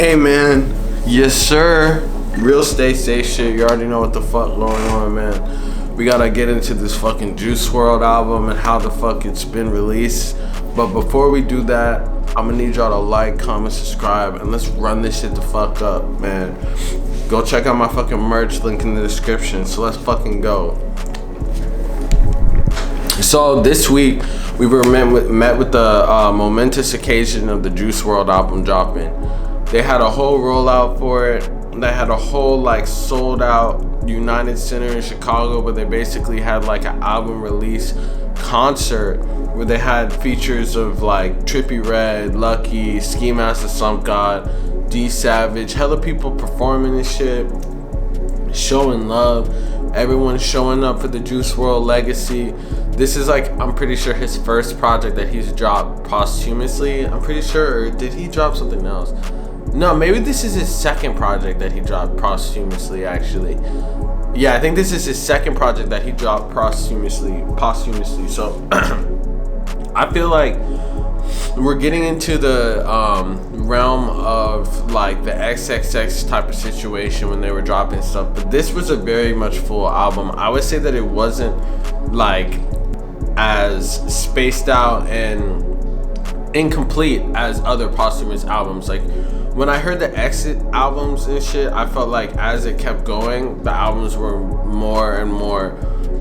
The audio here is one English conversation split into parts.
Hey man, yes sir. Real stay shit. You already know what the fuck going on, man. We gotta get into this fucking Juice Wrld album and how the fuck it's been released. But before we do that, I'm gonna need y'all to like, comment, subscribe, and let's run this shit the fuck up, man. Go check out my fucking merch, link in the description. So let's fucking go. So this week we were met with the momentous occasion of the Juice Wrld album dropping. They had a whole rollout for it. They had a whole like sold out United Center in Chicago, but they basically had like an album release concert where they had features of like Trippie Redd, Lucky, Ski Mask the Slump God, D Savage, hella people performing and shit, showing love. Everyone's showing up for the Juice Wrld legacy. This is like, I'm pretty sure his first project that he's dropped posthumously. I'm pretty sure, or did he drop something else? No, maybe this is his second project that he dropped posthumously, actually. Yeah, I think this is his second project that he dropped posthumously. So, I feel like we're getting into the realm of like the XXX type of situation when they were dropping stuff. But this was a very much full album. I would say that it wasn't like as spaced out and incomplete as other posthumous albums. Like when I heard the Exit albums and shit, I felt like as it kept going, the albums were more and more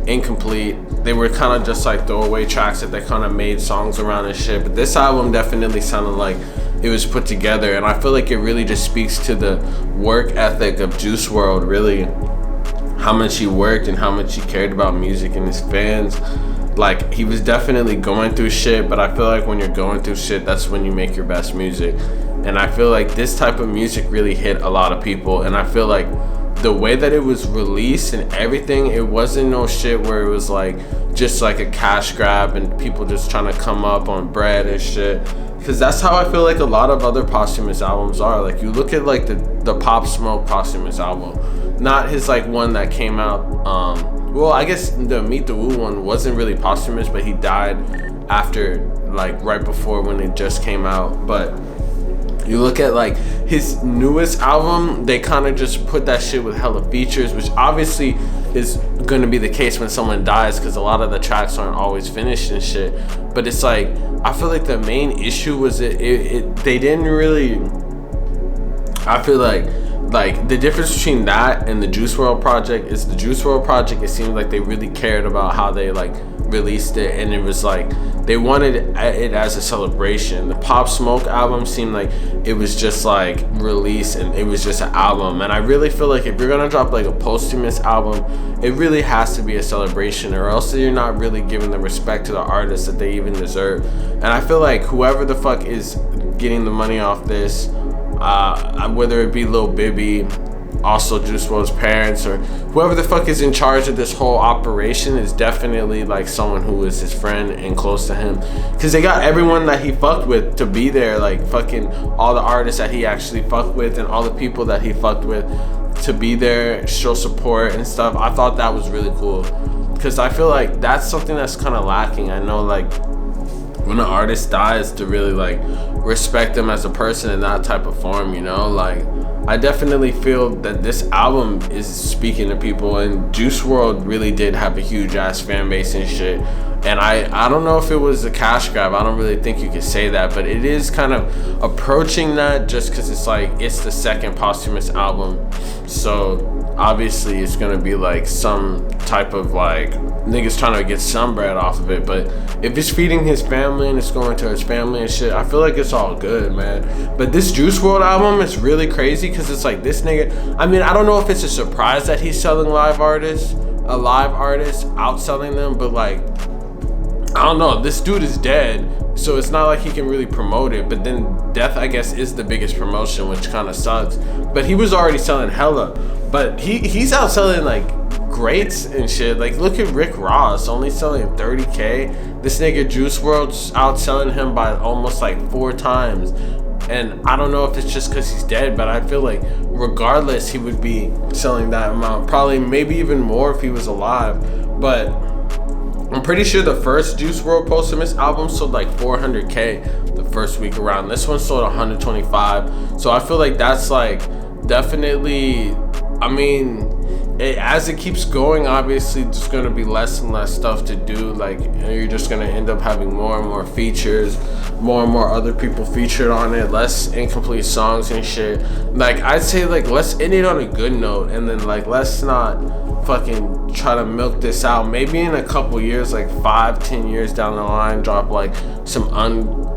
incomplete. They were kind of just like throwaway tracks that they kind of made songs around and shit. But this album definitely sounded like it was put together, and I feel like it really just speaks to the work ethic of Juice Wrld, really how much he worked and how much he cared about music and his fans. Like, he was definitely going through shit, but I feel like when you're going through shit, that's when you make your best music. And I feel like this type of music really hit a lot of people, and I feel like the way that it was released and everything, it wasn't no shit where it was like just like a cash grab and people just trying to come up on bread and shit. Because that's how I feel like a lot of other posthumous albums are. Like, you look at like the Pop Smoke posthumous album, not his like one that came out, well, I guess the Meet the Woo one wasn't really posthumous, but he died after, like, right before when it just came out. But you look at like his newest album, they kind of just put that shit with hella features, which obviously is going to be the case when someone dies, because a lot of the tracks aren't always finished and shit. But it's like, I feel like the main issue was they didn't really, I feel like the difference between that and the Juice Wrld project is the Juice Wrld project, it seemed like they really cared about how they like released it, and it was like they wanted it as a celebration. The Pop Smoke album seemed like it was just like released and it was just an album. And I really feel like if you're gonna drop like a posthumous album, it really has to be a celebration, or else you're not really giving the respect to the artists that they even deserve. And I feel like whoever the fuck is getting the money off this, whether it be Lil Bibby, also Juice Wrld's parents, or whoever the fuck is in charge of this whole operation, is definitely like someone who is his friend and close to him, because they got everyone that he fucked with to be there, like fucking all the artists that he actually fucked with and all the people that he fucked with to be there, show support and stuff. I thought that was really cool, because I feel like that's something that's kind of lacking. I know like when an artist dies, to really like respect them as a person in that type of form, you know? Like, I definitely feel that this album is speaking to people, and Juice Wrld really did have a huge ass fan base and shit. And I don't know if it was a cash grab. I don't really think you could say that, but it is kind of approaching that, just because it's like it's the second posthumous album, so obviously it's gonna be like some type of like niggas trying to get some bread off of it. But if it's feeding his family and it's going to his family and shit, I feel like it's all good, man. But this Juice Wrld album is really crazy, because it's like this nigga, I mean, I don't know if it's a surprise that he's selling a live artist outselling them, but like, I don't know, this dude is dead, so it's not like he can really promote it. But then death, I guess, is the biggest promotion, which kind of sucks. But he was already selling hella, but he's outselling like greats and shit. Like, look at Rick Ross, only selling 30K. This nigga Juice Wrld's outselling him by almost like 4 times. And I don't know if it's just because he's dead, but I feel like regardless he would be selling that amount, probably maybe even more if he was alive. But I'm pretty sure the first Juice Wrld posthumous album sold like 400K. The first week around. This one sold 125. So I feel like that's like definitely, I mean, as it keeps going, obviously there's gonna be less and less stuff to do. Like, you're just gonna end up having more and more features, more and more other people featured on it, less incomplete songs and shit. Like, I'd say, like, let's end it on a good note, and then, like, let's not fucking try to milk this out. Maybe in a couple years, like 5-10 years down the line, drop like some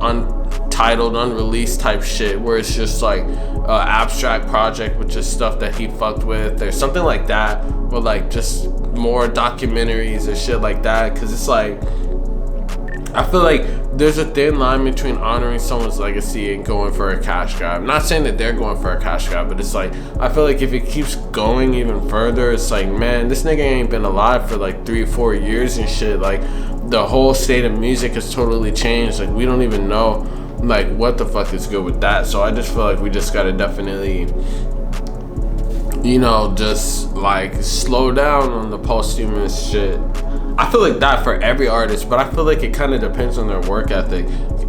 untitled, unreleased type shit where it's just like abstract project with just stuff that he fucked with or something like that, or like just more documentaries or shit like that. Because it's like, I feel like there's a thin line between honoring someone's legacy and going for a cash grab. I'm not saying that they're going for a cash grab, but it's like, I feel like if it keeps going even further, it's like, man, this nigga ain't been alive for like 3 or 4 years and shit. Like, the whole state of music has totally changed. Like, we don't even know like what the fuck is good with that. So I just feel like we just gotta definitely, you know, just like slow down on the posthumous shit. I feel like that for every artist, but I feel like it kind of depends on their work ethic.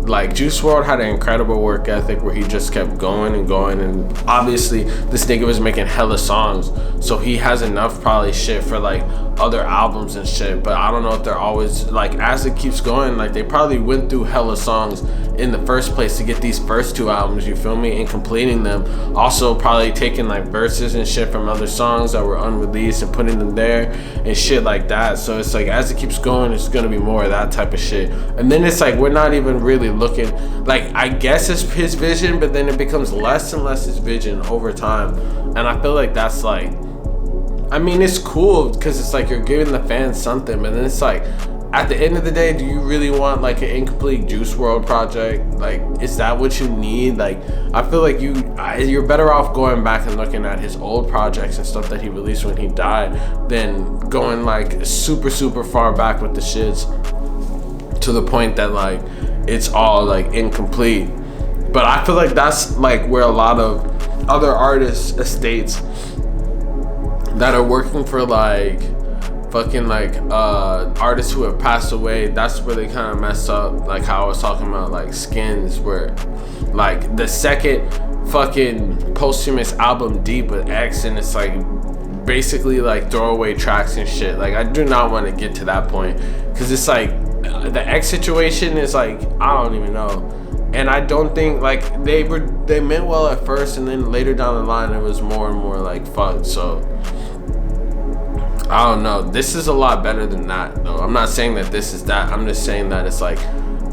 Like, Juice WRLD had an incredible work ethic where he just kept going and going, and obviously this nigga was making hella songs, so he has enough probably shit for like other albums and shit. But I don't know if they're always like, as it keeps going, like they probably went through hella songs in the first place to get these first 2 albums, you feel me, and completing them. Also probably taking like verses and shit from other songs that were unreleased and putting them there and shit like that. So it's like, as it keeps going, it's gonna be more of that type of shit. And then it's like, we're not even really looking, like, I guess it's his vision, but then it becomes less and less his vision over time. And I feel like that's like, I mean, it's cool because it's like you're giving the fans something, but then it's like, at the end of the day, do you really want like an incomplete Juice WRLD project? Like, is that what you need? Like, I feel like you're better off going back and looking at his old projects and stuff that he released when he died than going like super far back with the shits to the point that like it's all like incomplete. But I feel like that's like where a lot of other artists' estates that are working for like fucking like artists who have passed away, that's where they kind of mess up. Like how I was talking about like Skins, where like the second fucking posthumous album Deep with X, and it's like basically like throwaway tracks and shit. Like, I do not want to get to that point because it's like the X situation is like, I don't even know. And I don't think like they meant well at first, and then later down the line it was more and more like fuck. So I don't know. This is a lot better than that though. I'm not saying that this is that. I'm just saying that it's like,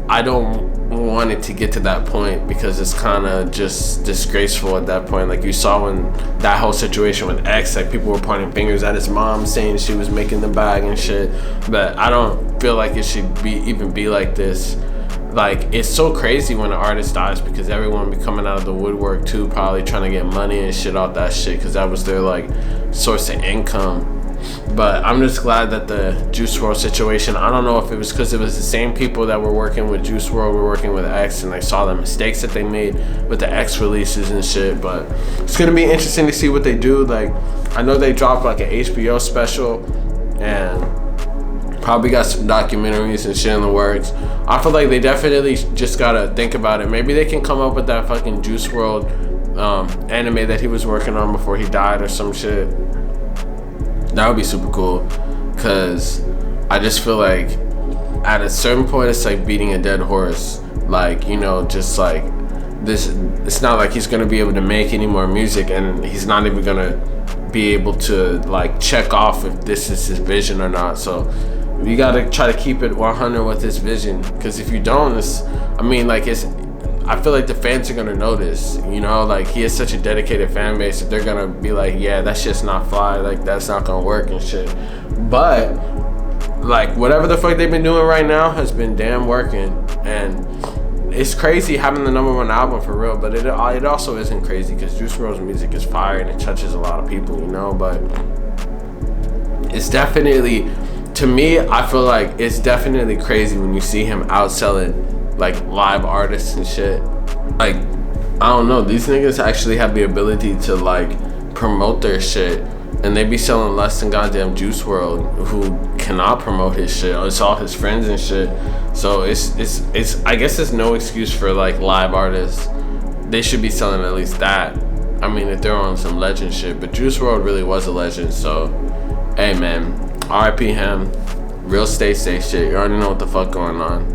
I don't want it to get to that point because it's kind of just disgraceful at that point. Like, you saw when that whole situation with X, like people were pointing fingers at his mom saying she was making the bag and shit. But I don't feel like it should even be like this. Like, it's so crazy when an artist dies because everyone be coming out of the woodwork too, probably trying to get money and shit off that shit because that was their like source of income. But I'm just glad that the Juice WRLD situation, I don't know if it was because it was the same people that were working with Juice WRLD were working with X, and they saw the mistakes that they made with the X releases and shit. But it's gonna be interesting to see what they do. Like, I know they dropped like an HBO special and probably got some documentaries and shit in the works. I feel like they definitely just gotta think about it. Maybe they can come up with that fucking Juice WRLD anime that he was working on before he died or some shit. That would be super cool, because I just feel like at a certain point it's like beating a dead horse. Like, you know, just like this, it's not like he's gonna be able to make any more music, and he's not even gonna be able to like check off if this is his vision or not. So you gotta try to keep it 100 with his vision, because if you don't, it's, I mean, like, it's, I feel like the fans are gonna notice, you know, like he has such a dedicated fan base that they're gonna be like, yeah, that shit's not fly, like that's not gonna work and shit. But like, whatever the fuck they've been doing right now has been damn working, and it's crazy having the #1 album for real. But it also isn't crazy because Juice WRLD's music is fire and it touches a lot of people, you know. But it's definitely, to me, I feel like it's definitely crazy when you see him outselling like live artists and shit. Like, I don't know, these niggas actually have the ability to like promote their shit and they be selling less than goddamn Juice World, who cannot promote his shit. It's all his friends and shit. So it's I guess it's no excuse for like live artists. They should be selling at least that. I mean, if they're on some legend shit, but Juice World really was a legend. So, hey man, R.I.P. him. Real stay safe shit. You already know what the fuck going on.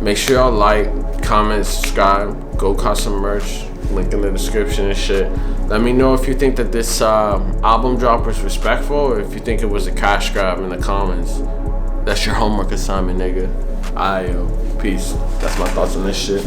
Make sure y'all like, comment, subscribe. Go cop some merch. Link in the description and shit. Let me know if you think that this album drop was respectful, or if you think it was a cash grab in the comments. That's your homework assignment, nigga. Peace. That's my thoughts on this shit.